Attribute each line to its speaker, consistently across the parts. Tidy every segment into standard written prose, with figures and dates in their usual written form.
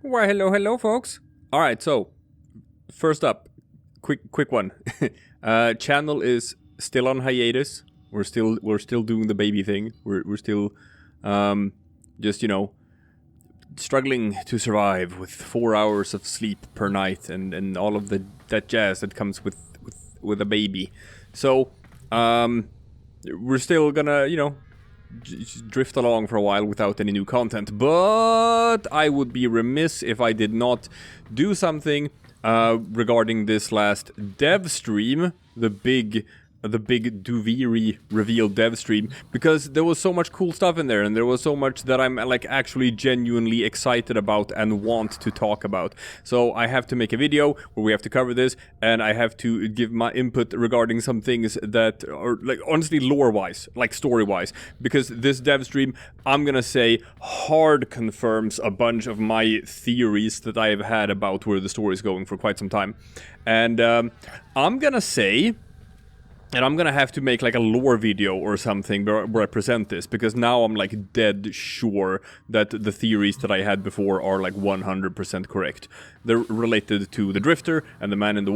Speaker 1: Why, hello, folks. All right, so first up, quick one. Channel is still on hiatus. We're still doing the baby thing. We're still, just struggling to survive with 4 hours of sleep per night and all of that jazz that comes with a baby. So, we're still gonna drift along for a while without any new content, but I would be remiss if I did not do something regarding this last Devstream, the big Duviri reveal Devstream, because there was so much cool stuff in there, and there was so much that I'm like actually genuinely excited about and want to talk about. So I have to make a video where we have to cover this, and I have to give my input regarding some things that are like honestly lore-wise, like story-wise, because this Devstream, I'm gonna say, hard confirms a bunch of my theories that I have had about where the story is going for quite some time. And I'm gonna say, and I'm gonna have to make like a lore video or something where I present this, because now I'm like dead sure that the theories that I had before are like 100% correct. They're related to the Drifter and the Man in the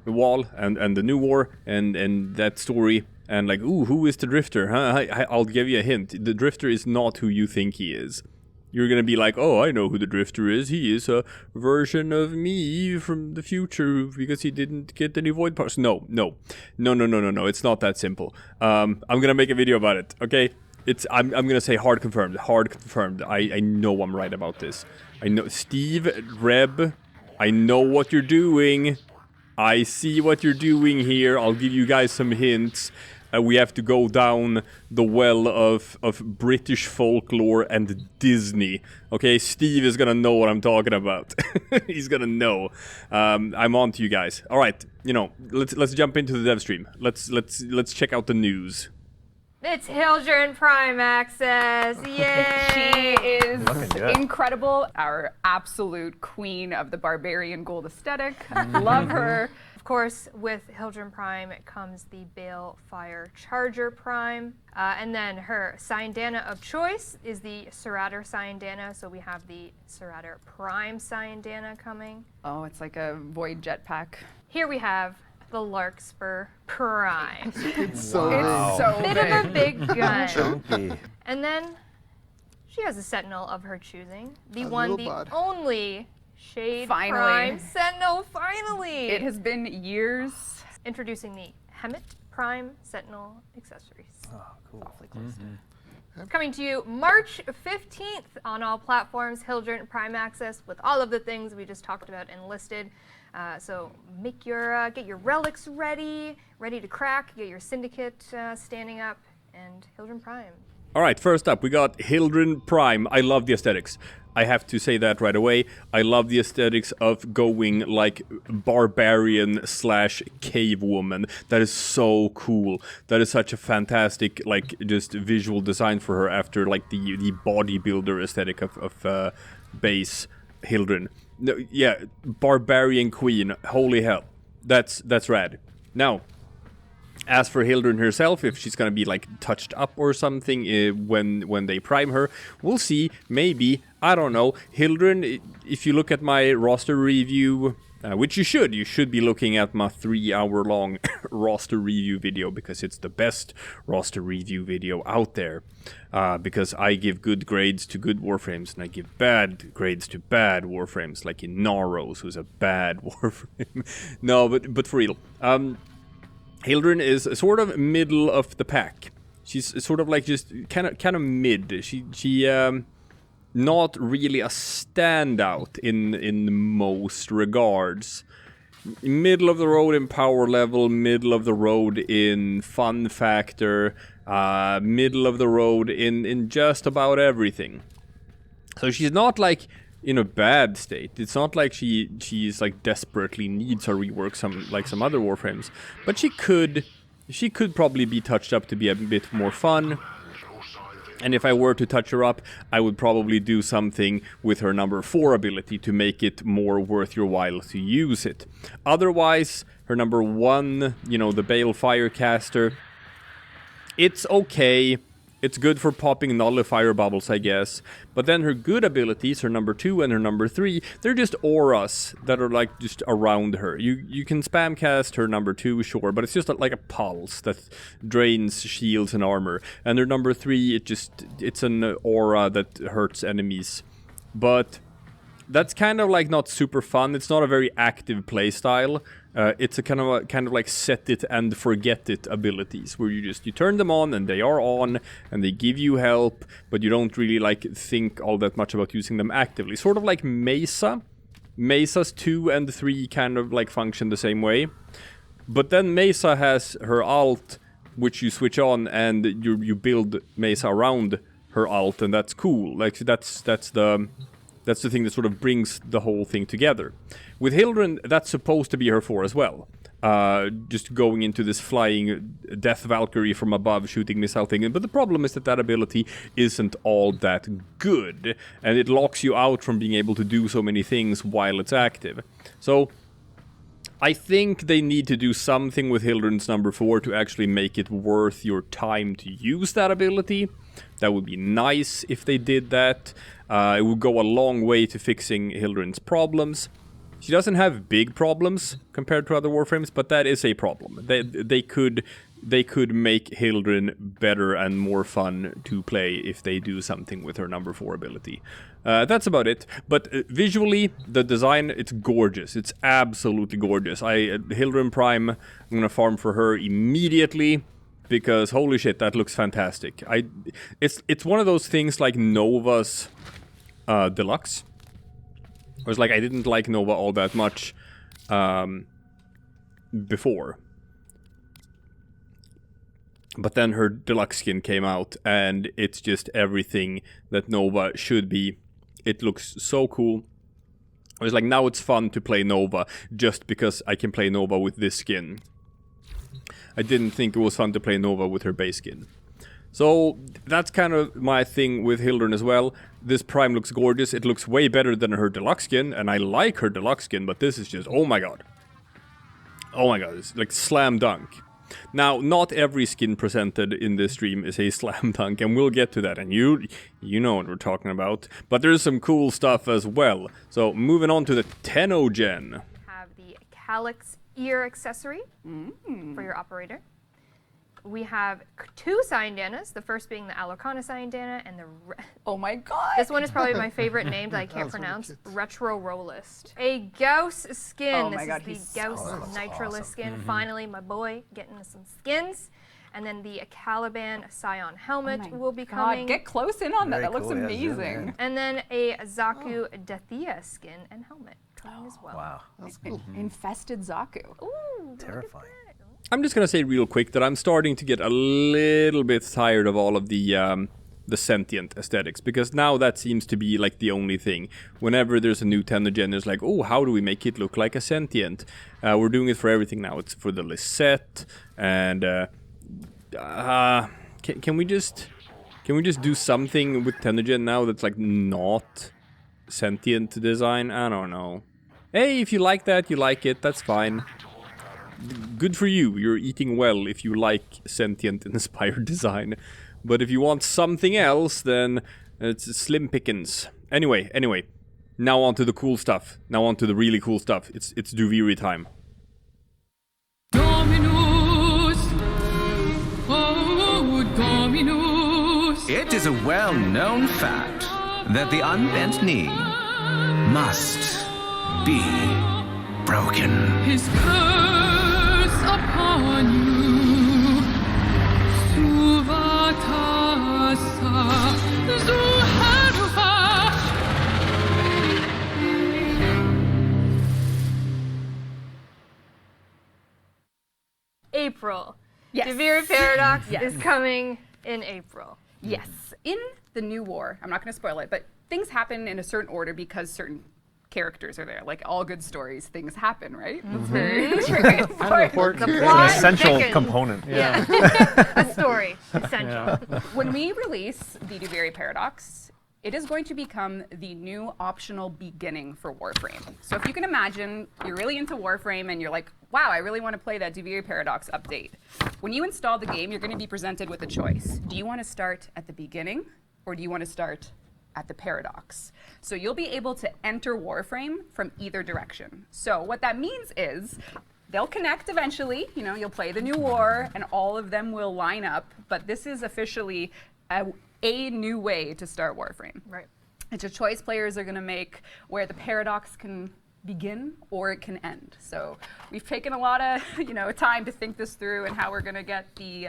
Speaker 1: Wall and the New War and that story. And like, ooh, who is the Drifter? Huh? I'll give you a hint. The Drifter is not who you think he is. You're gonna be like, oh, I know who the Drifter is. He is a version of me from the future because he didn't get any void parts. No. It's not that simple. I'm gonna make a video about it. Okay, I'm gonna say hard confirmed. I know I'm right about this. I know, Steve, Reb, I know what you're doing. I see what you're doing here. I'll give you guys some hints. We have to go down the well of British folklore and Disney. Okay, Steve is gonna know what I'm talking about. He's gonna know. I'm on to you guys. All right, let's jump into the dev stream. Let's check out the news.
Speaker 2: It's Hildryn Prime Access. Yay!
Speaker 3: She is incredible. Our absolute queen of the barbarian gold aesthetic. Love her.
Speaker 2: Of course, with Hildryn Prime comes the Balefire Charger Prime. And then her Syandana of choice is the Serator Syandana. So we have the Serator Prime Syandana coming.
Speaker 3: Oh, it's like a void jetpack.
Speaker 2: Here we have the Larkspur Prime.
Speaker 4: It's so
Speaker 2: Bit of a big gun.
Speaker 4: chunky.
Speaker 2: And then she has a Sentinel of her choosing. The
Speaker 4: A
Speaker 2: one,
Speaker 4: little
Speaker 2: the
Speaker 4: bud.
Speaker 2: only Shade
Speaker 3: Finally.
Speaker 2: Prime Sentinel, finally!
Speaker 3: It has been years.
Speaker 2: Introducing the Hemet Prime Sentinel accessories.
Speaker 4: Oh, cool.
Speaker 2: Coming to you March 15th on all platforms, Hildryn Prime Access with all of the things we just talked about and listed. So make your get your relics ready to crack, get your syndicate standing up, and Hildryn Prime.
Speaker 1: All right, first up, we got Hildryn Prime. I love the aesthetics. I have to say that right away. I love the aesthetics of going like barbarian / cave woman. That is so cool. That is such a fantastic like just visual design for her after like the bodybuilder aesthetic of base Hildryn. No, yeah, barbarian queen. Holy hell, that's rad. Now, as for Hildryn herself, if she's gonna be like touched up or something when they prime her, we'll see. Maybe, I don't know. Hildryn, if you look at my roster review, which you should be looking at my 3-hour-long roster review video, because it's the best roster review video out there. Because I give good grades to good Warframes, and I give bad grades to bad Warframes, like in Naros, who's a bad Warframe. No, but for real. Hildryn is sort of middle of the pack. She's sort of like just kind of mid. She not really a standout in most regards. Middle of the road in power level, middle of the road in fun factor, middle of the road in just about everything. So she's not like in a bad state. It's not like she's like desperately needs a rework some other Warframes, but she could probably be touched up to be a bit more fun. And if I were to touch her up, I would probably do something with her number 4 ability to make it more worth your while to use it. Otherwise, her number 1, the Balefire caster, it's okay. It's good for popping nullifier bubbles, I guess. But then her good abilities, her number 2 and her number 3, they're just auras that are like just around her. You can spam cast her number 2, sure, but it's just like a pulse that drains shields and armor. And her number 3, it's an aura that hurts enemies. But that's kind of like not super fun. It's not a very active playstyle. It's a kind of like set it and forget it abilities where you turn them on and they are on and they give you help, but you don't really like think all that much about using them actively. Sort of like Mesa. Mesa's 2 and 3 kind of like function the same way. But then Mesa has her alt, which you switch on and you build Mesa around her alt, and that's cool. Like that's the thing that sort of brings the whole thing together. With Hildryn, that's supposed to be her 4 as well. Just going into this flying Death Valkyrie from above, shooting missile thing. But the problem is that ability isn't all that good. And it locks you out from being able to do so many things while it's active. So I think they need to do something with Hildryn's number 4 to actually make it worth your time to use that ability. That would be nice if they did that. It would go a long way to fixing Hildryn's problems. She doesn't have big problems compared to other Warframes, but that is a problem. They could make Hildryn better and more fun to play if they do something with her number 4 ability. That's about it. But visually, the design, it's gorgeous. It's absolutely gorgeous. Hildryn Prime, I'm gonna farm for her immediately. Because holy shit, that looks fantastic. It's one of those things like Nova's Deluxe. It was like I didn't like Nova all that much before. But then her Deluxe skin came out and it's just everything that Nova should be. It looks so cool. It was like now it's fun to play Nova just because I can play Nova with this skin. I didn't think it was fun to play Nova with her base skin. So that's kind of my thing with Hildryn as well. This Prime looks gorgeous. It looks way better than her Deluxe skin, and I like her Deluxe skin, but this is just, oh my god. Oh my god, it's like slam dunk. Now, not every skin presented in this stream is a slam dunk, and we'll get to that, and you know what we're talking about. But there's some cool stuff as well. So moving on to the Tenno gen.
Speaker 2: Have the Calyx ear accessory for your operator. We have 2 Cyandanas, the first being the Alokana Cyandana, and the...
Speaker 3: Oh my god!
Speaker 2: This one is probably my favorite name that I can't pronounce. Retro Rollist. A Gauss skin.
Speaker 3: Oh my god,
Speaker 2: this is the Gauss Nitrolus skin. Finally, my boy getting some skins. And then the Caliban Scion helmet will be coming.
Speaker 3: Get close in on that.
Speaker 4: Very
Speaker 3: That looks
Speaker 4: cool, yeah,
Speaker 3: amazing.
Speaker 2: And then a Zaku Dathia skin and helmet coming as well.
Speaker 4: Wow.
Speaker 5: That's cool.
Speaker 3: Infested Zaku.
Speaker 2: Ooh,
Speaker 4: Terrifying.
Speaker 1: I'm just gonna say real quick that I'm starting to get a little bit tired of all of the sentient aesthetics, because now that seems to be like the only thing. Whenever there's a new Tenno gen, it's like, oh, how do we make it look like a sentient? We're doing it for everything now. It's for the Lisette, and can we just do something with Tenno gen now that's like not sentient design? I don't know. Hey, if you like that, you like it. That's fine. Good for you. You're eating well if you like sentient inspired design. But if you want something else, then it's slim pickings. Anyway. Now on to the cool stuff. Now on to the really cool stuff. It's Duviri time.
Speaker 6: Dominus, oh Dominus.
Speaker 7: It is a well-known fact that the unbent knee must be broken.
Speaker 6: His curse upon you. Suvatasa, Zuharufa.
Speaker 2: April.
Speaker 3: Yes.
Speaker 2: Duviri Paradox
Speaker 3: Yes.
Speaker 2: is coming in April.
Speaker 3: Yes. In the new war, I'm not going to spoil it, but things happen in a certain order because certain characters are there. Like all good stories, things happen, right? That's very, very important.
Speaker 2: The
Speaker 5: It's
Speaker 2: plot
Speaker 5: an essential
Speaker 2: thickens.
Speaker 5: component.
Speaker 2: Yeah. A story, essential.
Speaker 3: When we release the Duviri Paradox, it is going to become the new optional beginning for Warframe. So if you can imagine, you're really into Warframe and you're like, wow, I really want to play that Duviri Paradox update. When you install the game, you're going to be presented with a choice. Do you want to start at the beginning, or do you want to start at the Paradox? So you'll be able to enter Warframe from either direction. So what that means is they'll connect eventually. You know, you'll play the new war, and all of them will line up. But this is officially a new way to start Warframe.
Speaker 2: Right.
Speaker 3: It's a choice players are going to make where the Paradox can begin or it can end. So we've taken a lot of time to think this through and how we're going to get the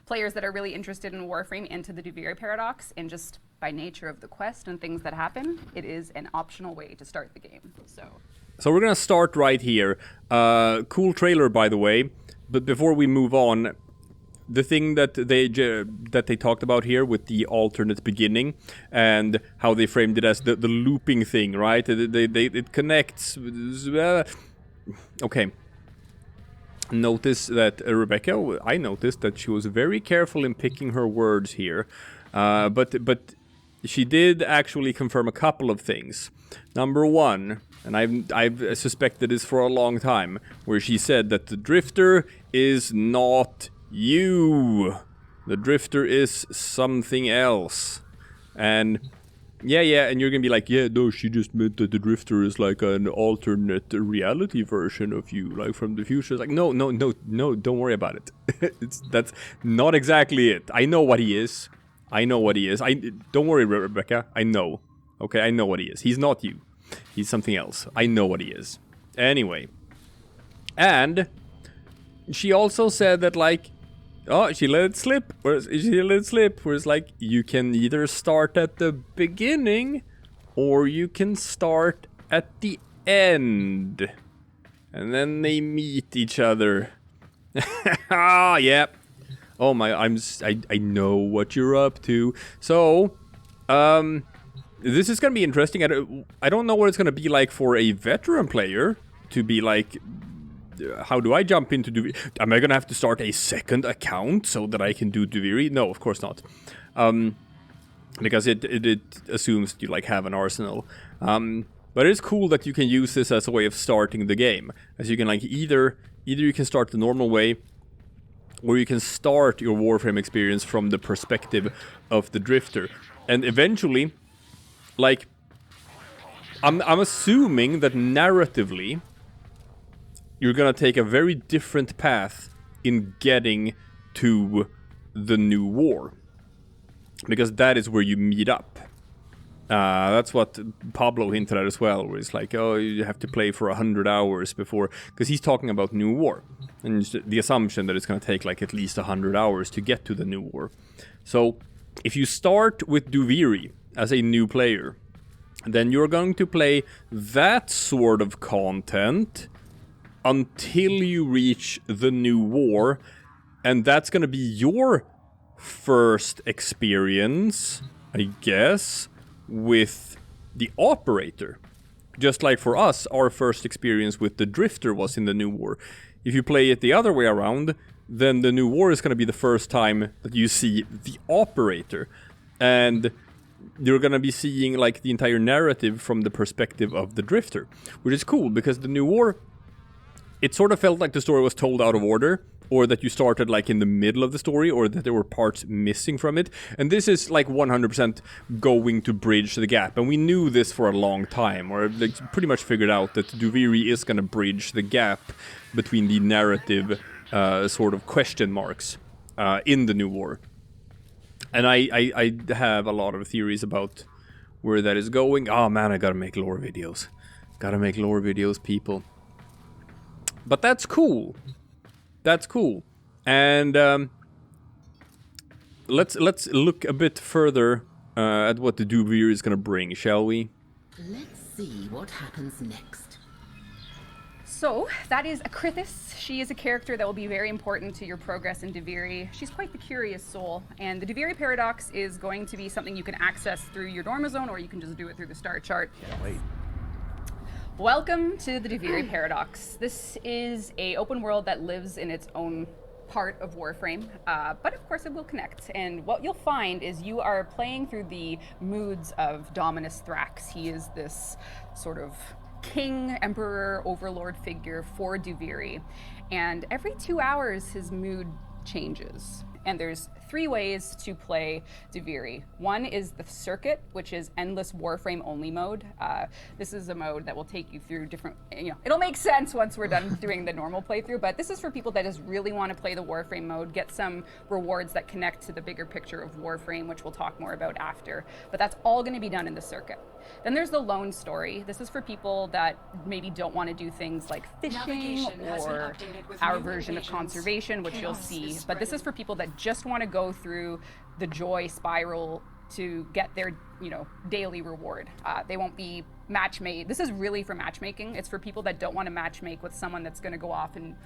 Speaker 3: players that are really interested in Warframe into the Duviri Paradox, and just by nature of the quest and things that happen, it is an optional way to start the game. So
Speaker 1: we're gonna start right here. Cool trailer, by the way. But before we move on, the thing that they talked about here with the alternate beginning and how they framed it as the looping thing, right? It connects. Okay. Notice that Rebecca. I noticed that she was very careful in picking her words here, but she did actually confirm a couple of things. Number one, and I've suspected this for a long time, where she said that the Drifter is not you. The Drifter is something else. And yeah, and you're gonna be like, yeah, no, she just meant that the Drifter is like an alternate reality version of you, like from the future. It's like, no, don't worry about it. That's not exactly it. I know what he is. Don't worry, Rebecca. I know. Okay, I know what he is. He's not you. He's something else. I know what he is. Anyway. And she also said that, like, she let it slip. Where it's like, you can either start at the beginning or you can start at the end. And then they meet each other. Yeah. Oh my, I know what you're up to. So, this is gonna be interesting. I don't know what it's gonna be like for a veteran player to be like, how do I jump into Duviri? Am I gonna have to start a second account so that I can do Duviri? No, of course not. Because it assumes you like have an arsenal. But it's cool that you can use this as a way of starting the game. As you can like either you can start the normal way, or you can start your Warframe experience from the perspective of the Drifter. And eventually, like, I'm assuming that narratively, you're gonna take a very different path in getting to the new war. Because that is where you meet up. That's what Pablo hinted at as well, where it's like, oh, you have to play for 100 hours before... Because he's talking about new war. And the assumption that it's going to take like at least 100 hours to get to the new war. So, if you start with Duviri as a new player, then you're going to play that sort of content until you reach the new war. And that's going to be your first experience, I guess, with the operator. Just like for us, our first experience with the Drifter was in the new war. If you play it the other way around, then the new war is going to be the first time that you see the operator. And you're going to be seeing like the entire narrative from the perspective of the Drifter. Which is cool, because the new war, it sort of felt like the story was told out of order, or that you started like in the middle of the story, or that there were parts missing from it. And this is like 100% going to bridge the gap. And we knew this for a long time, or like pretty much figured out that Duviri is going to bridge the gap between the narrative sort of question marks in the new war. And I have a lot of theories about where that is going. Oh man, I gotta make lore videos. Gotta make lore videos, people. But that's cool. That's cool. And let's look a bit further at what the Duviri is gonna bring, shall we?
Speaker 4: Let's see what happens next.
Speaker 3: So, that is Akrithis. She is a character that will be very important to your progress in Duviri. She's quite the curious soul, and the Duviri Paradox is going to be something you can access through your Dorma Zone, or you can just do it through the star chart.
Speaker 1: Can't wait.
Speaker 3: Welcome to the Duviri Paradox. This is an open world that lives in its own part of Warframe, but of course it will connect. And what you'll find is you are playing through the moods of Dominus Thrax. He is this sort of king, emperor, overlord figure for Duviri. And every 2 hours, his mood changes. And there's 3 ways to play Duviri. One is the circuit, which is endless Warframe only mode. This is a mode that will take you through different, it'll make sense once we're done doing the normal playthrough, but this is for people that just really want to play the Warframe mode, get some rewards that connect to the bigger picture of Warframe, which we'll talk more about after. But that's all going to be done in the circuit. Then there's the lone story. This is for people that maybe don't want to do things like fishing or our version of conservation, which you'll see. But this is for people that just want to go through the joy spiral to get their, daily reward. They won't be match-made. This is really for matchmaking. It's for people that don't want to matchmake with someone that's going to go off and,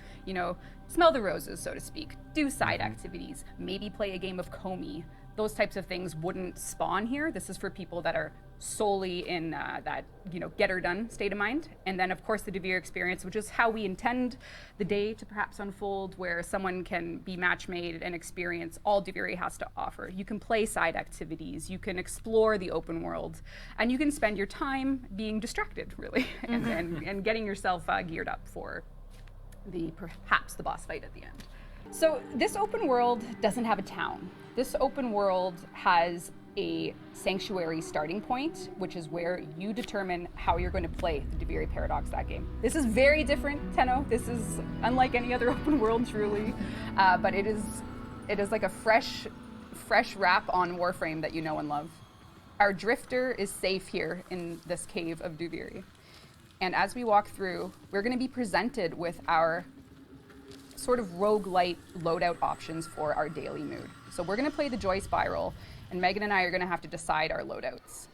Speaker 3: smell the roses, so to speak, do side activities, maybe play a game of Comey. Those types of things wouldn't spawn here. This is for people that are solely in that, get her done state of mind. And then, of course, the Duviri experience, which is how we intend the day to perhaps unfold, where someone can be match-made and experience all Duviri has to offer. You can play side activities, you can explore the open world, and you can spend your time being distracted, really, and getting yourself geared up for perhaps the boss fight at the end. So this open world doesn't have a town. This open world has a sanctuary starting point, which is where you determine how you're going to play the Duviri Paradox that game. This is very different, Tenno. This is unlike any other open world, truly, but it is like a fresh wrap on Warframe that you know and love. Our drifter is safe here in this cave of Duviri, and as we walk through, we're going to be presented with our sort of roguelite loadout options for our daily mood. So we're going to play the Joy Spiral, and Megan and I are going to have to decide our loadouts.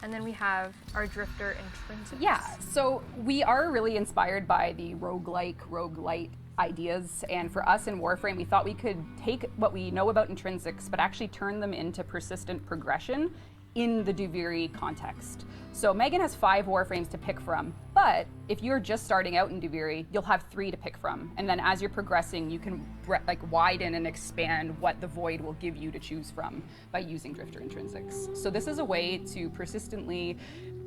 Speaker 2: And then we have our drifter intrinsics.
Speaker 3: Yeah, so we are really inspired by the roguelite ideas, and for us in Warframe, we thought we could take what we know about intrinsics, but actually turn them into persistent progression in the Duviri context. So Megan has 5 Warframes to pick from, but if you're just starting out in Duviri, you'll have 3 to pick from. And then as you're progressing, you can widen and expand what the Void will give you to choose from by using Drifter Intrinsics. So this is a way to persistently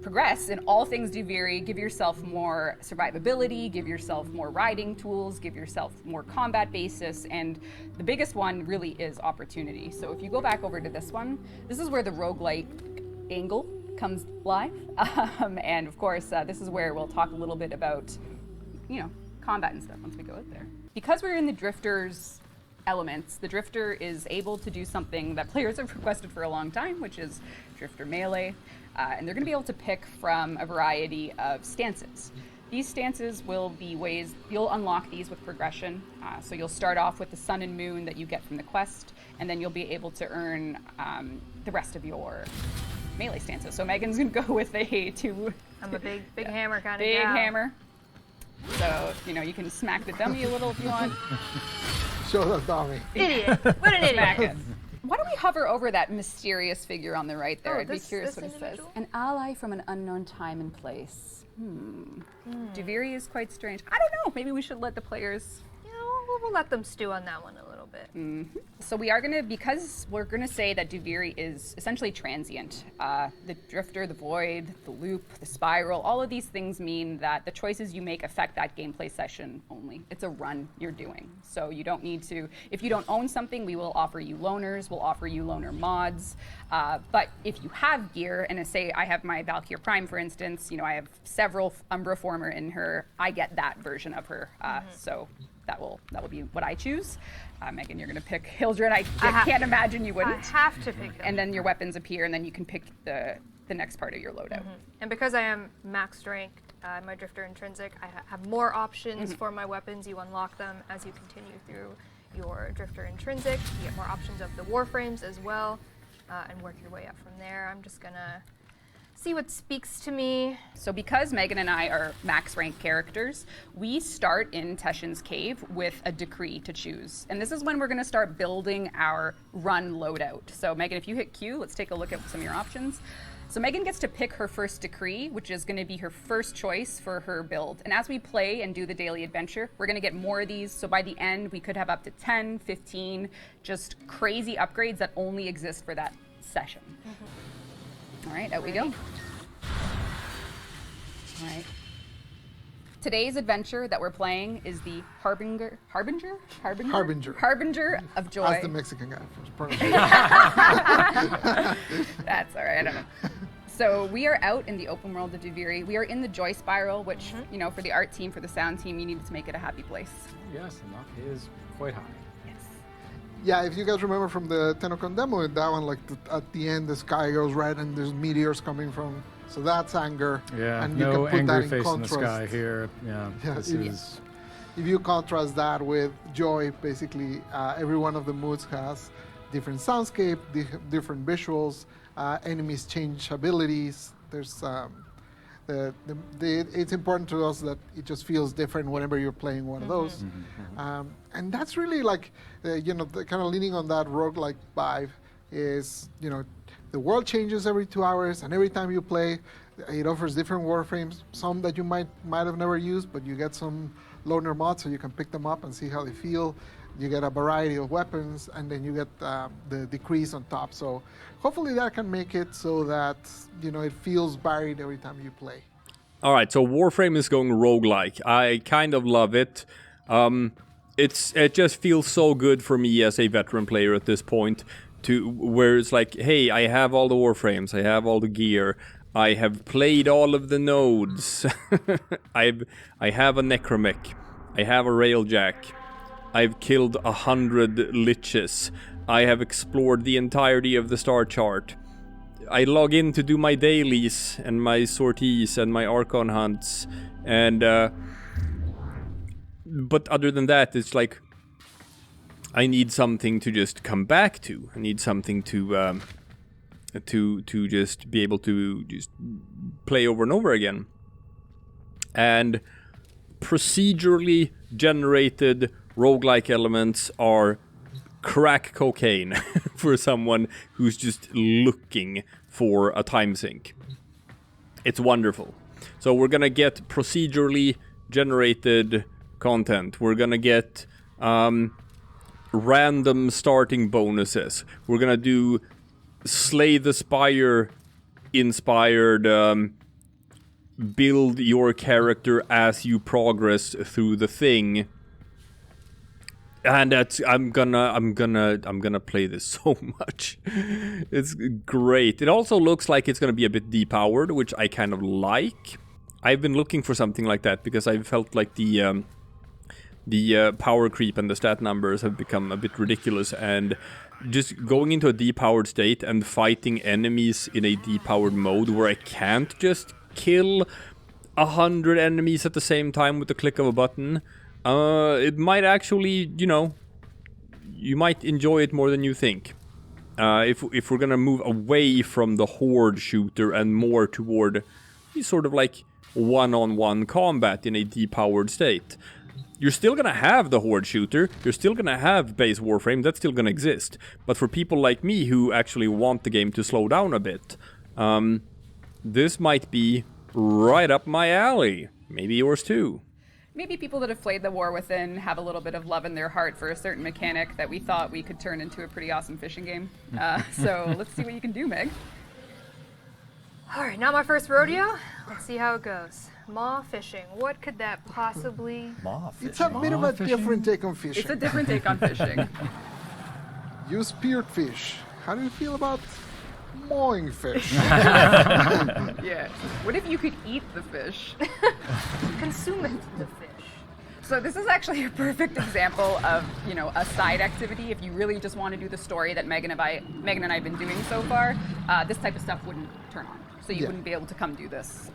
Speaker 3: progress in all things Duviri, give yourself more survivability, give yourself more riding tools, give yourself more combat basis, and the biggest one really is opportunity. So if you go back over to this one, this is where the roguelike angle comes live. And of course, this is where we'll talk a little bit about, combat and stuff once we go out there. Because we're in the Drifter's elements, the Drifter is able to do something that players have requested for a long time, which is Drifter Melee. And they're going to be able to pick from a variety of stances. These stances will be ways, you'll unlock these with progression. So you'll start off with the Sun and Moon that you get from the quest, and then you'll be able to earn the rest of your melee stances. So Megan's going to go with a 2.
Speaker 2: I'm a big hammer kind of
Speaker 3: big hammer. So, you can smack the dummy a little if you want.
Speaker 5: Show the dummy.
Speaker 2: Idiot. What an idiot.
Speaker 3: Why don't we hover over that mysterious figure on the right there? I'd be curious what it says.
Speaker 2: individual?
Speaker 3: An ally from an unknown time and place. Duviri is quite strange. I don't know. Maybe we should let the players...
Speaker 2: We'll let them stew on that one a little bit.
Speaker 3: So we are going to, because we're going to say that Duviri is essentially transient. The Drifter, the Void, the Loop, the Spiral, all of these things mean that the choices you make affect that gameplay session only. It's a run you're doing. So you don't need to, if you don't own something, we will offer you loaners, we'll offer you loaner mods. But if you have gear, and say I have my Valkyr Prime, for instance, I have several Umbra Former in her, I get that version of her. So that will be what I choose. Megan, you're going to pick Hildryn. I can't imagine you wouldn't.
Speaker 2: I have to pick them.
Speaker 3: And then your weapons appear, and then you can pick the next part of your loadout.
Speaker 2: And because I am max ranked, my Drifter Intrinsic, I have more options for my weapons. You unlock them as you continue through your Drifter Intrinsic. You get more options of the Warframes as well, and work your way up from there. I'm just going to see what speaks to me.
Speaker 3: So because Megan and I are max rank characters, we start in Teshin's cave with a decree to choose. And this is when we're going to start building our run loadout. So Megan, if you hit Q, let's take a look at some of your options. So Megan gets to pick her first decree, which is going to be her first choice for her build. And as we play and do the daily adventure, we're going to get more of these. So by the end, we could have up to 10, 15, just crazy upgrades that only exist for that session. All right, out we go. All right, Today's adventure that we're playing is the Harbinger of Joy.
Speaker 5: Ask the Mexican guy.
Speaker 3: That's all right. I don't know. So we are out in the open world of Duviri. We are in the Joy Spiral, which, you know, for the art team, for the sound team, you needed to make it a happy place.
Speaker 8: Yes, and that is quite high.
Speaker 3: Yes.
Speaker 5: Yeah, if you guys remember from the TennoCon demo, in that one, like at the end, the sky goes red and there's meteors coming from. So that's anger.
Speaker 8: Yeah,
Speaker 5: and you
Speaker 8: no
Speaker 5: can put
Speaker 8: angry
Speaker 5: that
Speaker 8: face
Speaker 5: in
Speaker 8: in the sky here. Yeah,
Speaker 5: Yeah,
Speaker 8: this
Speaker 5: it
Speaker 8: is...
Speaker 5: If you contrast that with Joy, basically every one of the moods has different soundscape, different visuals, enemies change abilities. There's it's important to us that it just feels different whenever you're playing one of those. And that's really like, you know, the kind of leaning on that roguelike vibe is, you know, the world changes every 2 hours, and every time you play, it offers different Warframes, some that you might have never used, but you get some loner mods so you can pick them up and see how they feel. You get a variety of weapons, and then you get the decrease on top. So hopefully that can make it so that, you know, it feels varied every time you play.
Speaker 1: All right, so Warframe is going roguelike. I kind of love it. It just feels so good for me as a veteran player at this point, to where it's like, hey, I have all the Warframes, I have all the gear, I have played all of the nodes, I have a Necromech, I have a Railjack, I've killed 100 liches, I have explored the entirety of the star chart. I log in to do my dailies and my sorties and my Archon hunts, and but other than that, it's like I need something to just come back to. I need something to just be able to just play over and over again. And procedurally generated roguelike elements are crack cocaine for someone who's just looking for a time sink. It's wonderful. So we're gonna get procedurally generated content. We're gonna get random starting bonuses. We're gonna do Slay the Spire inspired build your character as you progress through the thing. And that's I'm gonna play this so much. It's great. It also looks like it's gonna be a bit depowered, which I kind of like. I've been looking for something like that because I felt like the power creep and the stat numbers have become a bit ridiculous, and just going into a depowered state and fighting enemies in a depowered mode where I can't just kill 100 enemies at the same time with the click of a button. It might actually, you know, you might enjoy it more than you think. If we're gonna move away from the horde shooter and more toward sort of like one-on-one combat in a depowered state. You're still gonna have the horde shooter, you're still gonna have base Warframe, that's still gonna exist. But for people like me who actually want the game to slow down a bit, this might be right up my alley. Maybe yours too.
Speaker 3: Maybe people that have played The War Within have a little bit of love in their heart for a certain mechanic that we thought we could turn into a pretty awesome fishing game. So let's see what you can do, Meg.
Speaker 2: All right, not my first rodeo. Let's see how it goes. Maw fishing. What could that possibly...
Speaker 9: Maw fishing.
Speaker 5: It's a bit of a different take on fishing.
Speaker 3: It's a different take on fishing.
Speaker 5: You speared fish. How do you feel about mowing fish?
Speaker 3: Yeah. What if you could eat the fish?
Speaker 2: Consume it, the fish.
Speaker 3: So this is actually a perfect example of, you know, a side activity. If you really just want to do the story that Megan and I have been doing so far, this type of stuff wouldn't turn on. So you wouldn't be able to come do this.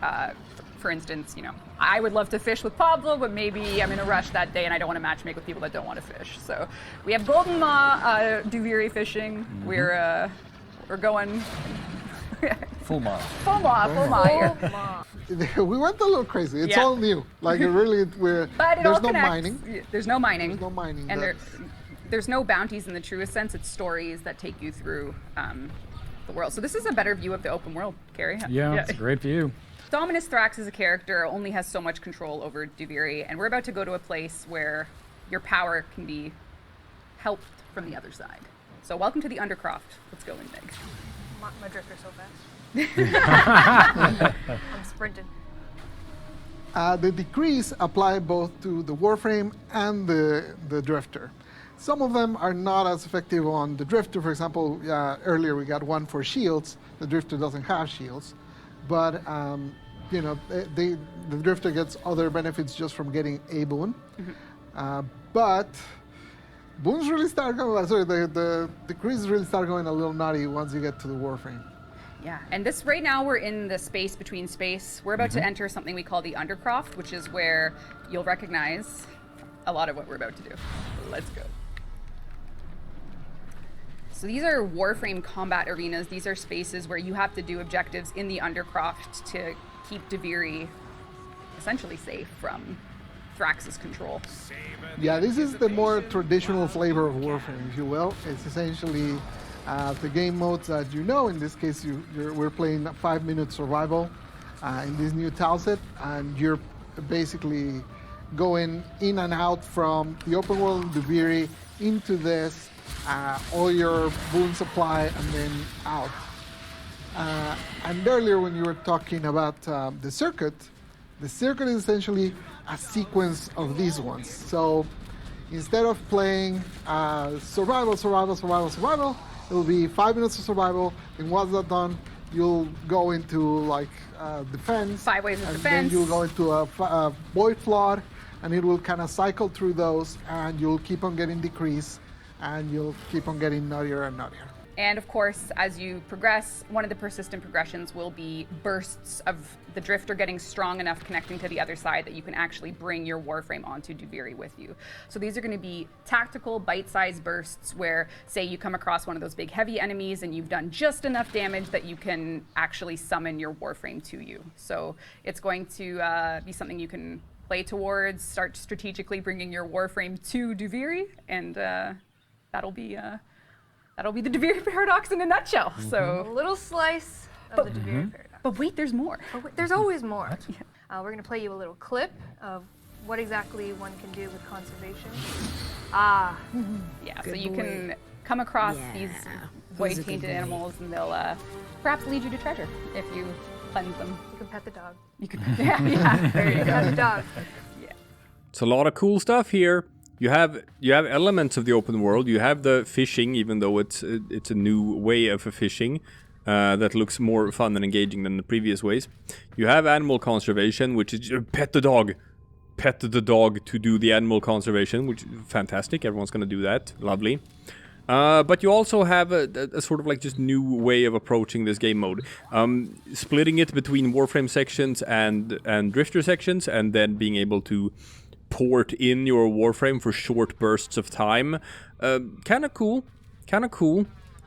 Speaker 3: For instance, you know, I would love to fish with Pablo, but maybe I'm in a rush that day and I don't want to matchmake with people that don't want to fish. So we have Golden Maw Duviri fishing. We're going
Speaker 9: Full Maw.
Speaker 3: Full Maw here.
Speaker 5: We went a little crazy. It's
Speaker 3: Yeah.
Speaker 5: all new. Like, it really,
Speaker 3: But it
Speaker 5: there's
Speaker 3: all
Speaker 5: no
Speaker 3: connects.
Speaker 5: mining.
Speaker 3: There's no mining.
Speaker 5: There's no mining.
Speaker 3: And there's no bounties in the truest sense. It's stories that take you through the world. So this is a better view of the open world, Carrie.
Speaker 8: Yeah, it's a great view.
Speaker 3: Dominus Thrax as a character only has so much control over Duviri, and we're about to go to a place where your power can be helped from the other side. So welcome to the Undercroft. Let's go in, Meg.
Speaker 2: My drifter's so fast. I'm sprinting.
Speaker 5: The decrees apply both to the Warframe and the Drifter. Some of them are not as effective on the Drifter. For example, earlier we got one for shields. The Drifter doesn't have shields. But, you know, the Drifter gets other benefits just from getting a boon. But boons really start going, sorry, the decrees really start going a little naughty once you get to the Warframe.
Speaker 3: Yeah, and this right now we're in the space between space. We're about to enter something we call the Undercroft, which is where you'll recognize a lot of what we're about to do. Let's go. So these are Warframe combat arenas. These are spaces where you have to do objectives in the Undercroft to keep Duviri essentially safe from Thrax's control.
Speaker 5: Yeah, this is the more traditional flavor of Warframe, if you will. It's essentially the game modes that you know. In this case, we're playing 5-minute survival in this new tileset, and you're basically going in and out from the open world in Duviri into this, all your boon supply, and then out. And earlier when you were talking about the circuit is essentially a sequence of these ones. So instead of playing survival, it'll be 5 minutes of survival, and once that's done, you'll go into like defense.
Speaker 3: 5 ways of
Speaker 5: and
Speaker 3: defense.
Speaker 5: then you'll go into a void flood, and it will kind of cycle through those, and you'll keep on getting decrease, and you'll keep on getting nuttier and nuttier.
Speaker 3: And of course, as you progress, one of the persistent progressions will be bursts of the Drifter getting strong enough connecting to the other side that you can actually bring your Warframe onto Duviri with you. So these are going to be tactical, bite-sized bursts where, say, you come across one of those big heavy enemies and you've done just enough damage that you can actually summon your Warframe to you. So it's going to be something you can play towards, start strategically bringing your Warframe to Duviri, and that'll be the Duviri paradox in a nutshell. So
Speaker 2: A little slice of the Duviri paradox.
Speaker 3: but wait, there's more.
Speaker 2: But there's always more. We're going to play you a little clip of what exactly one can do with conservation.
Speaker 3: Yeah,
Speaker 4: Good
Speaker 3: so you
Speaker 4: boy.
Speaker 3: can come across these
Speaker 4: Yeah,
Speaker 3: white
Speaker 4: those are
Speaker 3: tainted
Speaker 4: good boy.
Speaker 3: animals, and they'll perhaps lead you to treasure if you cleanse them.
Speaker 2: You can pet the dog.
Speaker 3: You could, yeah, there you
Speaker 2: Pet
Speaker 3: go.
Speaker 2: the dog.
Speaker 1: It's a lot of cool stuff here. You have elements of the open world. You have the fishing, even though it's a new way of fishing that looks more fun and engaging than the previous ways. You have animal conservation, which is pet the dog to do the animal conservation, which is fantastic. Everyone's gonna do that. Lovely. But you also have a sort of like just new way of approaching this game mode. Splitting it between Warframe sections and Drifter sections, and then being able to port in your Warframe for short bursts of time. Kind of cool.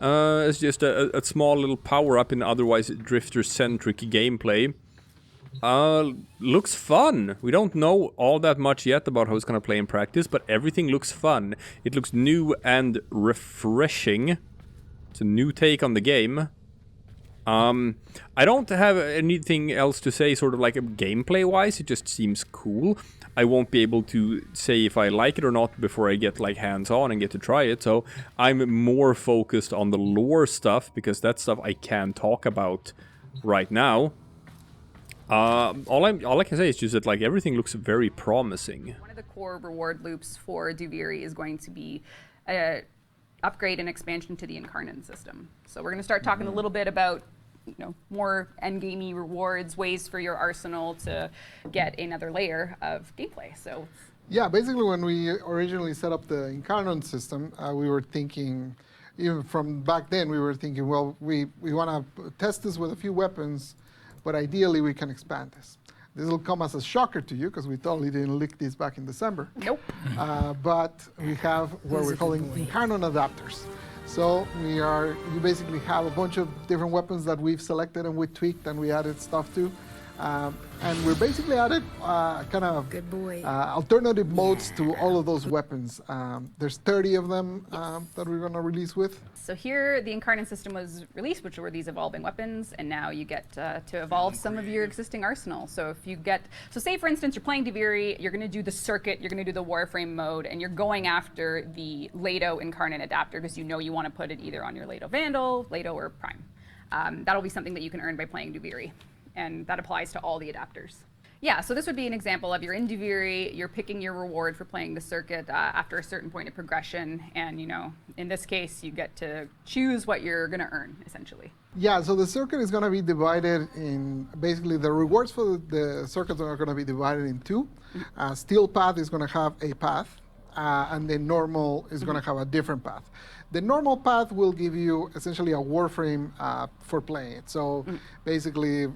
Speaker 1: It's just a small little power-up in otherwise Drifter-centric gameplay. Looks fun. We don't know all that much yet about how it's going to play in practice, but everything looks fun. It looks new and refreshing. It's a new take on the game. I don't have anything else to say sort of like gameplay-wise. It just seems cool. I won't be able to say if I like it or not before I get like hands-on and get to try it. So I'm more focused on the lore stuff because that's stuff I can talk about right now. All I can say is just that like everything looks very promising.
Speaker 3: One of the core reward loops for Duviri is going to be upgrade and expansion to the incarnon system. So we're going to start talking a little bit about more endgamey rewards, ways for your arsenal to get another layer of gameplay. So
Speaker 5: Yeah, basically when we originally set up the incarnon system, we were thinking, even from back then, we were thinking, well, we want to test this with a few weapons, but ideally we can expand this. This will come as a shocker to you because we totally didn't leak this back in December.
Speaker 3: Nope.
Speaker 5: But we have what we're calling incarnon adapters. So you basically have a bunch of different weapons that we've selected and we tweaked and we added stuff to. And we're basically added kind of
Speaker 4: Good boy.
Speaker 5: alternative modes to all of those weapons. There's 30 of them that we're going to release with.
Speaker 3: So here, the incarnon system was released, which were these evolving weapons, and now you get to evolve some of your existing arsenal. So if you say for instance, you're playing Duviri, you're going to do the circuit, you're going to do the Warframe mode, and you're going after the Leto incarnon adapter because you want to put it either on your Leto Vandal, Leto, or Prime. That'll be something that you can earn by playing Duviri, and that applies to all the adapters. Yeah, so this would be an example of you're in Duviri, you're picking your reward for playing the circuit after a certain point of progression, and in this case, you get to choose what you're going to earn, essentially.
Speaker 5: Yeah, so the circuit is going to be divided in, basically the rewards for the circuits are going to be divided in two. Steel path is going to have a path, and the normal is going to have a different path. The normal path will give you essentially a Warframe for playing it. So basically,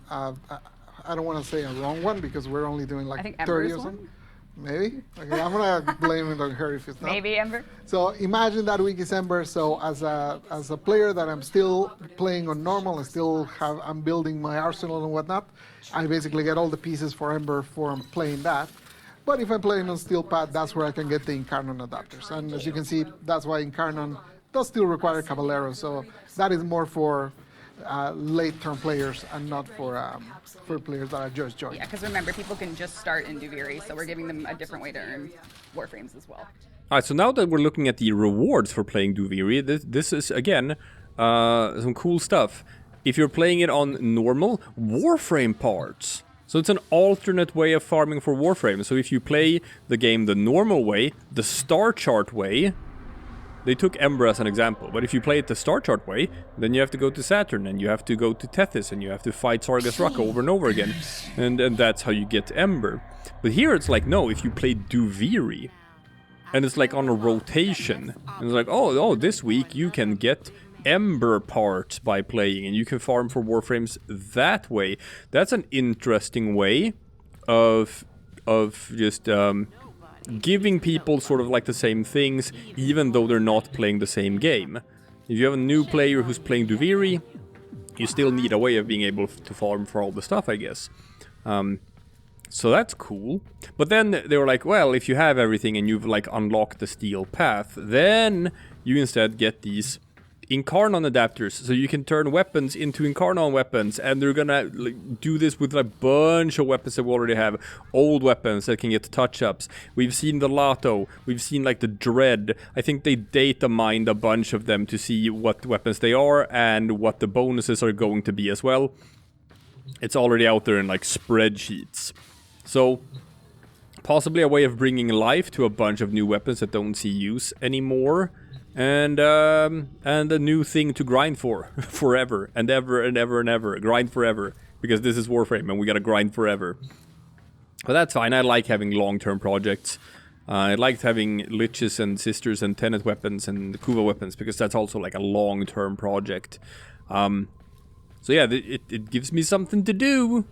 Speaker 5: I don't want to say a wrong one because we're only doing like 30 or something. Maybe? Okay, I'm going to blame it on her if it's not.
Speaker 3: Maybe Ember.
Speaker 5: So imagine that week is Ember. So as a player that I'm still playing on normal, I'm building my arsenal and whatnot, I basically get all the pieces for Ember for playing that. But if I'm playing on Steel Pad, that's where I can get the incarnon adapters. And as you can see, that's why incarnon does still require Caballero. So that is more for late-term players and not for players that are just joining.
Speaker 3: Yeah, because remember, people can just start in Duviri, so we're giving them a different way to earn Warframes as well.
Speaker 1: All right, so now that we're looking at the rewards for playing Duviri, this is, again, some cool stuff. If you're playing it on normal, Warframe parts. So it's an alternate way of farming for Warframe. So if you play the game the normal way, the star chart way, they took Ember as an example, but if you play it the star chart way, then you have to go to Saturn, and you have to go to Tethys, and you have to fight Sargas Rock over and over again, and that's how you get Ember. But here it's like, no, if you play Duviri, and it's like on a rotation, and it's like, oh, this week you can get Ember parts by playing, and you can farm for Warframes that way. That's an interesting way of just giving people sort of like the same things, even though they're not playing the same game. If you have a new player who's playing Duviri, you still need a way of being able to farm for all the stuff, I guess. So that's cool. But then they were like, well, if you have everything and you've like unlocked the steel path, then you instead get these incarnon adapters, so you can turn weapons into incarnon weapons, and they're gonna do this with a bunch of weapons that we already have. Old weapons that can get touch-ups. We've seen the Lato, we've seen like the Dread. I think they data mined a bunch of them to see what weapons they are and what the bonuses are going to be as well. It's already out there in like spreadsheets. So possibly a way of bringing life to a bunch of new weapons that don't see use anymore. And a new thing to grind for forever and ever and ever and ever. Grind forever, because this is Warframe and we gotta grind forever. But that's fine. I like having long-term projects. I liked having Liches and Sisters and Tenet weapons and Kuva weapons, because that's also like a long-term project. So yeah, it gives me something to do.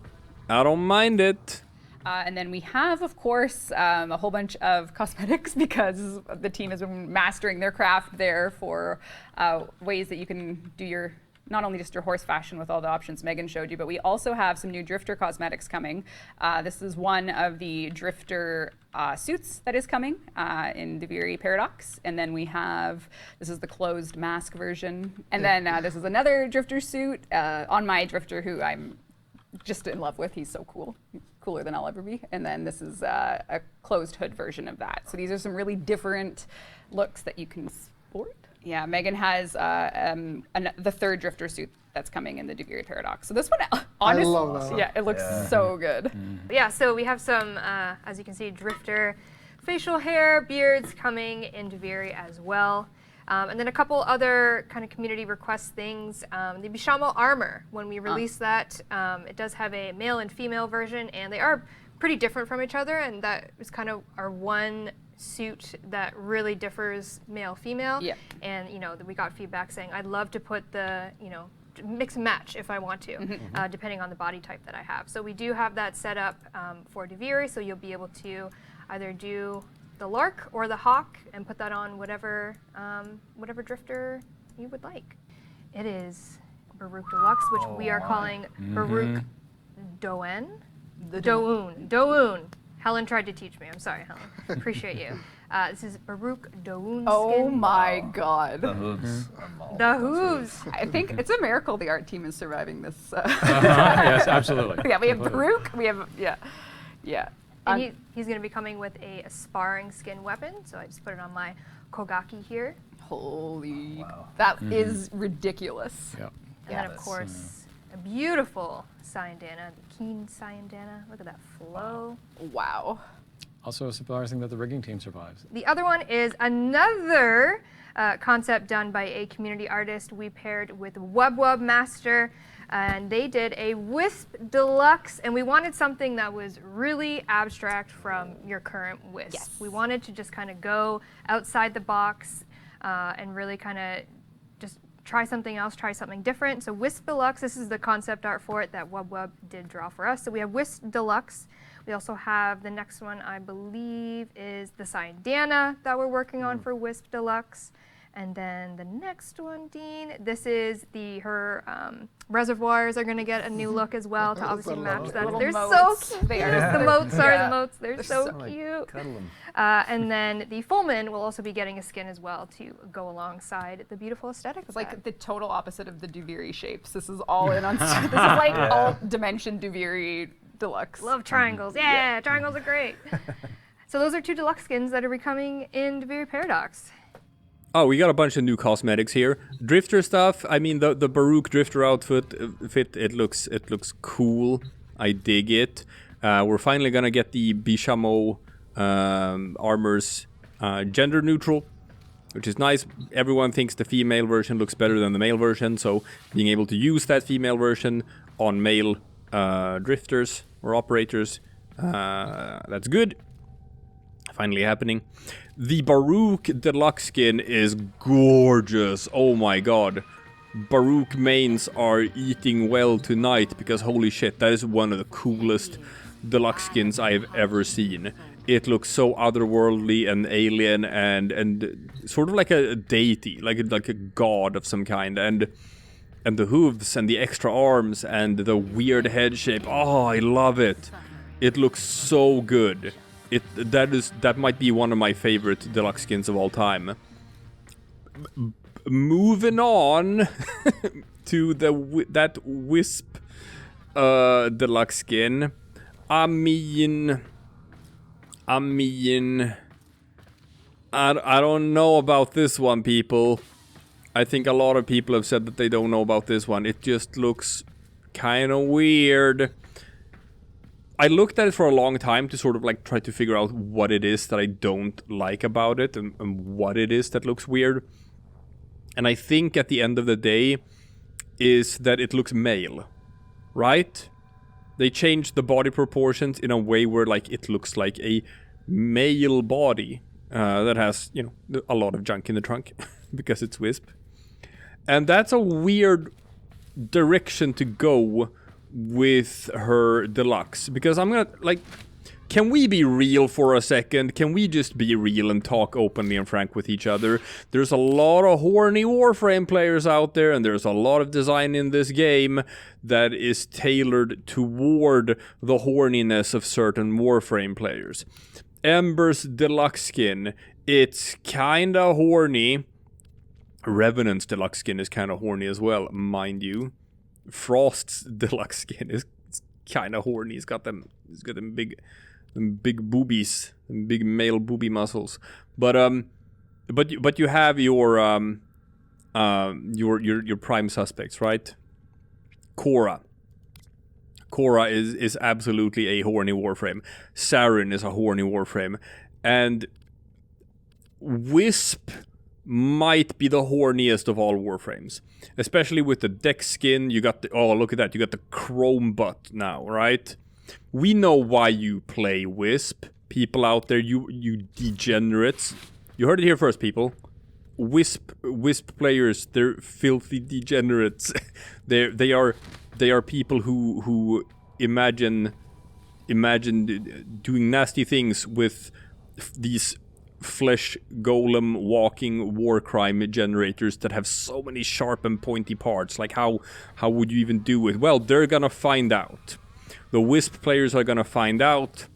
Speaker 1: I don't mind it.
Speaker 3: And then we have, of course, a whole bunch of cosmetics, because the team has been mastering their craft there for ways that you can do your, not only just your horse fashion with all the options Megan showed you, but we also have some new Drifter cosmetics coming. This is one of the Drifter suits that is coming in Duviri Paradox. And then we have, this is the closed mask version. And then this is another Drifter suit on my Drifter, who I'm just in love with. He's so cool. Cooler than I'll ever be. And then this is a closed hood version of that. So these are some really different looks that you can sport. Yeah, Megan has the third Drifter suit that's coming in the Duviri Paradox. So this one, honestly,
Speaker 5: I love that one.
Speaker 3: Yeah, it looks so good.
Speaker 2: Yeah, so we have some, as you can see, Drifter facial hair, beards coming in Duviri as well. And then a couple other kind of community request things. The Bishamo armor, when we release that, it does have a male and female version, and they are pretty different from each other, and that is kind of our one suit that really differs male-female.
Speaker 3: Yeah.
Speaker 2: And, we got feedback saying, I'd love to put the, mix and match if I want to, depending on the body type that I have. So we do have that set up for Duviri, so you'll be able to either do the Lark or the Hawk and put that on whatever Drifter you would like. It is Baruch Deluxe, which we are calling Baruch Doen. Doun. Helen tried to teach me. I'm sorry, Helen. Appreciate you. This is Baruch Doun.
Speaker 3: Oh my God.
Speaker 9: The hooves.
Speaker 2: The hooves.
Speaker 3: I think it's a miracle the art team is surviving this.
Speaker 8: Yes, absolutely.
Speaker 3: Yeah, we have Baruch. We have, yeah.
Speaker 2: And he's going to be coming with a sparring skin weapon, so I just put it on my Kogaki here.
Speaker 3: Holy, that is ridiculous.
Speaker 8: Yep.
Speaker 2: And then, of course, a beautiful Cyandana, the keen Cyandana. Look at that flow.
Speaker 3: Wow.
Speaker 8: Also surprising that the rigging team survives.
Speaker 2: The other one is another concept done by a community artist. We paired with Wub Master, and they did a Wisp Deluxe, and we wanted something that was really abstract from your current Wisp.
Speaker 3: Yes.
Speaker 2: We wanted to just kind of go outside the box and really kind of just try something else, try something different. So Wisp Deluxe, this is the concept art for it that Wub did draw for us. So we have Wisp Deluxe. We also have the next one, I believe, is the Cyandana that we're working on for Wisp Deluxe. And then the next one, Dean, this is her reservoirs are going to get a new look as well to obviously match that.
Speaker 3: Little
Speaker 2: They're
Speaker 3: moats.
Speaker 2: so cute.
Speaker 3: They are.
Speaker 2: The moats, sorry,
Speaker 3: Yeah.
Speaker 2: the moats. They're so cute.
Speaker 9: Cuddle them.
Speaker 2: And then the Fullman will also be getting a skin as well to go alongside the beautiful aesthetic
Speaker 3: It's
Speaker 2: of
Speaker 3: like
Speaker 2: that.
Speaker 3: the total opposite of the Duviri shapes. This is all in on. This is like alt dimension Duviri Deluxe.
Speaker 2: Love triangles. Yeah, triangles are great. So those are 2 deluxe skins that are coming in Duviri Paradox.
Speaker 1: Oh, we got a bunch of new cosmetics here. Drifter stuff. I mean, the Baruch Drifter outfit, it looks cool. I dig it. We're finally gonna get the Bishamo armors gender neutral, which is nice. Everyone thinks the female version looks better than the male version, so being able to use that female version on male drifters or operators, that's good. Finally happening. The Baruch Deluxe skin is gorgeous. Oh my god. Baruch mains are eating well tonight because holy shit, that is one of the coolest deluxe skins I've ever seen. It looks so otherworldly and alien and sort of like a deity, like a god of some kind, and the hooves and the extra arms and the weird head shape. Oh, I love it. It looks so good. That might be one of my favorite deluxe skins of all time. Moving on to that Wisp deluxe skin. I mean, I don't know about this one, people. I think a lot of people have said that they don't know about this one. It just looks kind of weird. I looked at it for a long time to sort of like try to figure out what it is that I don't like about it and what it is that looks weird. And I think at the end of the day is that it looks male, right? They changed the body proportions in a way where like it looks like a male body that has, you know, a lot of junk in the trunk because it's Wisp. And that's a weird direction to go with her deluxe, because I'm gonna, like, can we be real for a second? Can we just be real and talk openly and frank with each other? There's a lot of horny Warframe players out there, and there's a lot of design in this game that is tailored toward the horniness of certain Warframe players. Ember's deluxe skin, it's kinda horny. Revenant's deluxe skin is kinda horny as well, mind you. Frost's deluxe skin is kind of horny. He's got them big boobies, them big male booby muscles. But you have your prime suspects, right? Korra is absolutely a horny Warframe. Sarin is a horny Warframe, and Wisp might be the horniest of all Warframes. Especially with the Dex skin, you got the, oh look at that, you got the chrome butt now, right? We know why you play Wisp. People out there, you degenerates. You heard it here first, people. Wisp players, they're filthy degenerates. they are people who imagine doing nasty things with these flesh golem walking war crime generators that have so many sharp and pointy parts. Like how would you even do it? Well, they're gonna find out. The Wisp players are gonna find out.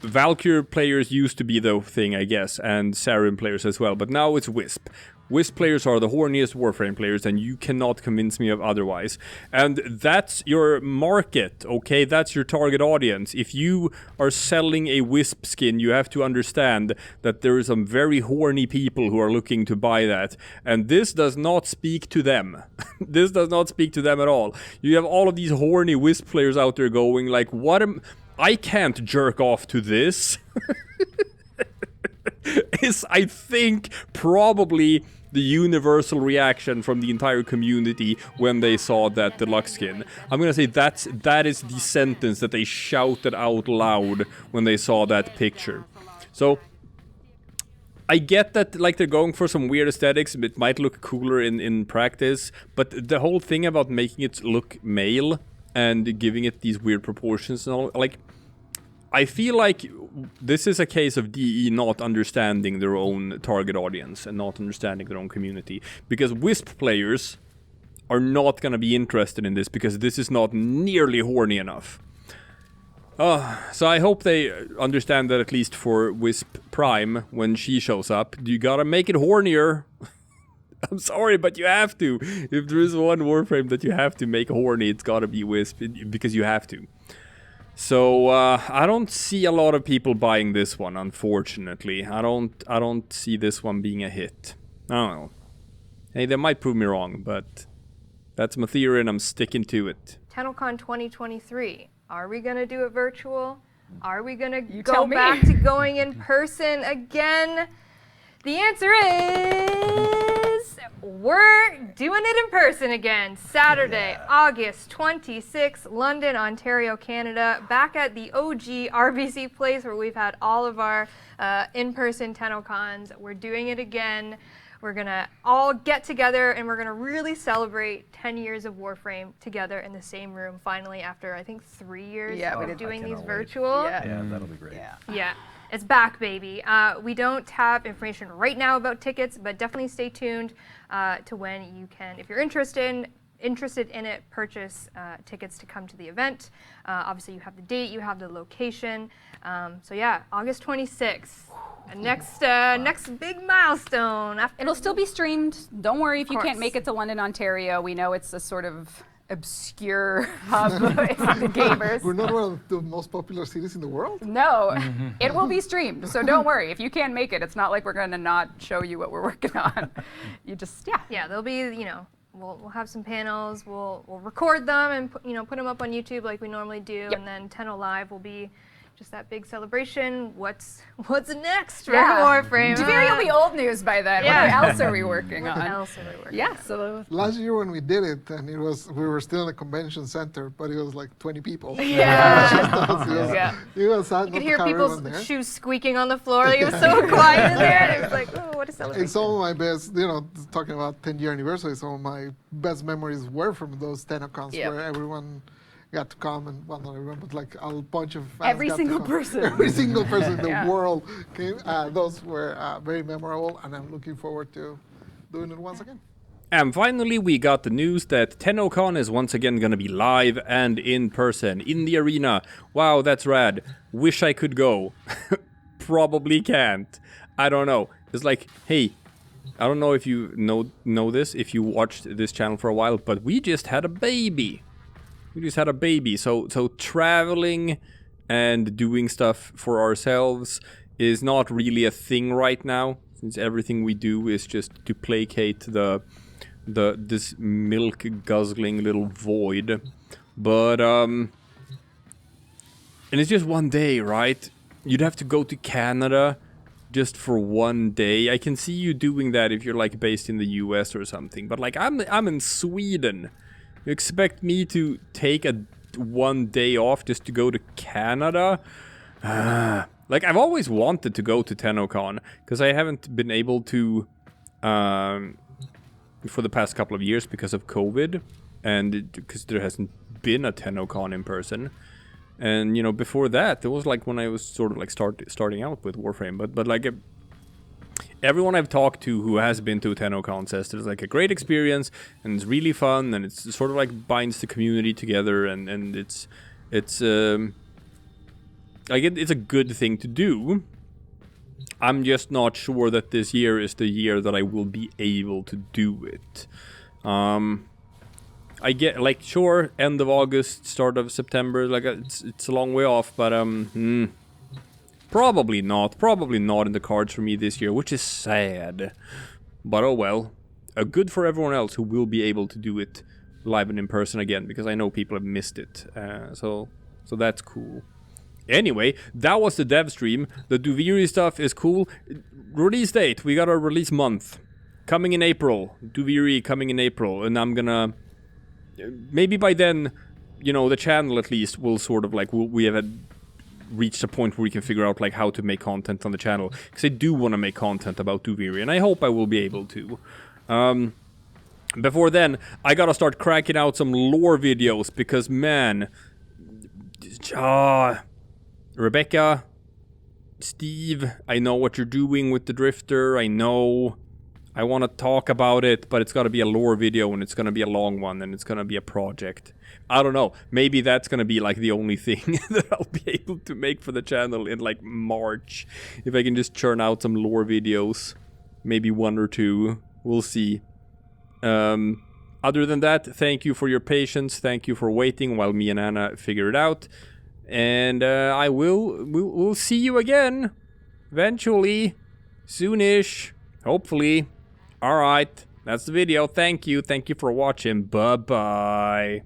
Speaker 1: Valkyr players used to be the thing, I guess, and Sarin players as well, but now it's Wisp. Wisp players are the horniest Warframe players, and you cannot convince me of otherwise. And that's your market, okay? That's your target audience. If you are selling a Wisp skin, you have to understand that there are some very horny people who are looking to buy that. And this does not speak to them. This does not speak to them at all. You have all of these horny Wisp players out there going like, what am... I can't jerk off to this. Is, I think, probably the universal reaction from the entire community when they saw that Deluxe skin. I'm gonna say that is the sentence that they shouted out loud when they saw that picture. So I get that, like, they're going for some weird aesthetics. It might look cooler in practice, but the whole thing about making it look male and giving it these weird proportions and all, like, I feel like this is a case of DE not understanding their own target audience and not understanding their own community. Because Wisp players are not going to be interested in this because this is not nearly horny enough. So I hope they understand that, at least for Wisp Prime, when she shows up, you gotta make it hornier. I'm sorry, but you have to. If there is one Warframe that you have to make horny, it's gotta be Wisp, because you have to. So I don't see a lot of people buying this one, unfortunately. I don't see this one being a hit. I don't know. Hey, they might prove me wrong, but that's my theory and I'm sticking to it.
Speaker 2: TennoCon 2023. Are we gonna do it virtual? Are we gonna
Speaker 3: tell
Speaker 2: go
Speaker 3: me.
Speaker 2: back to going in person again? The answer is we're doing it in person again. Saturday, August 26th, London, Ontario, Canada. Back at the OG RBC place where we've had all of our in-person TennoCons. We're doing it again. We're gonna all get together and we're gonna really celebrate 10 years of Warframe together in the same room finally after, I think, 3 years of doing these virtual.
Speaker 9: Yeah, that'll be great.
Speaker 2: Yeah, it's back, baby. We don't have information right now about tickets, but definitely stay tuned to when you can, if you're interested in it, purchase tickets to come to the event. Obviously, you have the date, you have the location. So yeah, August 26th. Next big milestone.
Speaker 3: It'll still be streamed. Don't worry if you
Speaker 2: course.
Speaker 3: can't make it to London, Ontario. We know it's a sort of obscure hub for the gamers.
Speaker 5: We're not one of the most popular cities in the world?
Speaker 3: No, it will be streamed, so don't worry. If you can't make it, it's not like we're going to not show you what we're working on. You just,
Speaker 2: Yeah, there'll be, we'll have some panels. We'll record them and put them up on YouTube like we normally do, and then Tenno Live will be just that big celebration. What's next for Warframe?
Speaker 3: Duviri will be old news by then.
Speaker 2: Yeah.
Speaker 3: What else are we working on?
Speaker 2: Yeah,
Speaker 3: so
Speaker 5: last year when we did it, and we were still in a convention center, but it was like 20 people.
Speaker 2: Yeah.
Speaker 5: It was sad
Speaker 2: You
Speaker 5: not
Speaker 2: could
Speaker 5: to
Speaker 2: hear
Speaker 5: have
Speaker 2: people's
Speaker 5: everyone there.
Speaker 2: shoes squeaking on the floor. It was so quiet in there. And it was like, oh, what a celebration.
Speaker 5: And some of my best, talking about 10-year anniversary, some of my best memories were from those TennoCons where everyone got to come, and well, not everyone, but like a bunch of fans
Speaker 3: every
Speaker 5: got
Speaker 3: single
Speaker 5: to come.
Speaker 3: person.
Speaker 5: Every single person in the world came. Those were very memorable, and I'm looking forward to doing it once again.
Speaker 1: And finally, we got the news that TennoCon is once again gonna be live and in person in the arena. Wow, that's rad. Wish I could go. Probably can't. I don't know. It's like, hey, I don't know if you know this, if you watched this channel for a while, but we just had a baby. So traveling and doing stuff for ourselves is not really a thing right now, since everything we do is just to placate this milk guzzling little void. But and it's just one day, right? You'd have to go to Canada just for one day. I can see you doing that if you're like based in the US or something, but like I'm in Sweden. You expect me to take one day off just to go to Canada? Like, I've always wanted to go to TennoCon, because I haven't been able to for the past couple of years because of COVID, and because there hasn't been a TennoCon in person. And, before that, it was like when I was sort of like starting out with Warframe, but like everyone I've talked to who has been to TennoCon says it's like a great experience and it's really fun and it's sort of like binds the community together and it's like it's a good thing to do. I'm just not sure that this year is the year that I will be able to do it. I get, like, sure, end of August, start of September, like, it's a long way off, but, probably not in the cards for me this year, which is sad. But oh well. Good for everyone else who will be able to do it live and in person again, because I know people have missed it, so that's cool. Anyway, that was the dev stream. The Duviri stuff is cool. Release date, we got our release month. Coming in April. Duviri coming in April, and I'm gonna... Maybe by then, you know, the channel at least will sort of like, we have reached a point where we can figure out like how to make content on the channel. Because I do want to make content about Duviri, and I hope I will be able to. Before then, I gotta start cracking out some lore videos, because man... Rebecca, Steve, I know what you're doing with the Drifter, I know. I want to talk about it, but it's got to be a lore video, and it's going to be a long one, and it's going to be a project. I don't know. Maybe that's going to be like the only thing that I'll be able to make for the channel in like March. If I can just churn out some lore videos. Maybe 1 or 2. We'll see. Other than that, thank you for your patience. Thank you for waiting while me and Anna figure it out. And we'll see you again. Eventually. Soonish. Hopefully. Alright, that's the video. Thank you for watching. Bye-bye.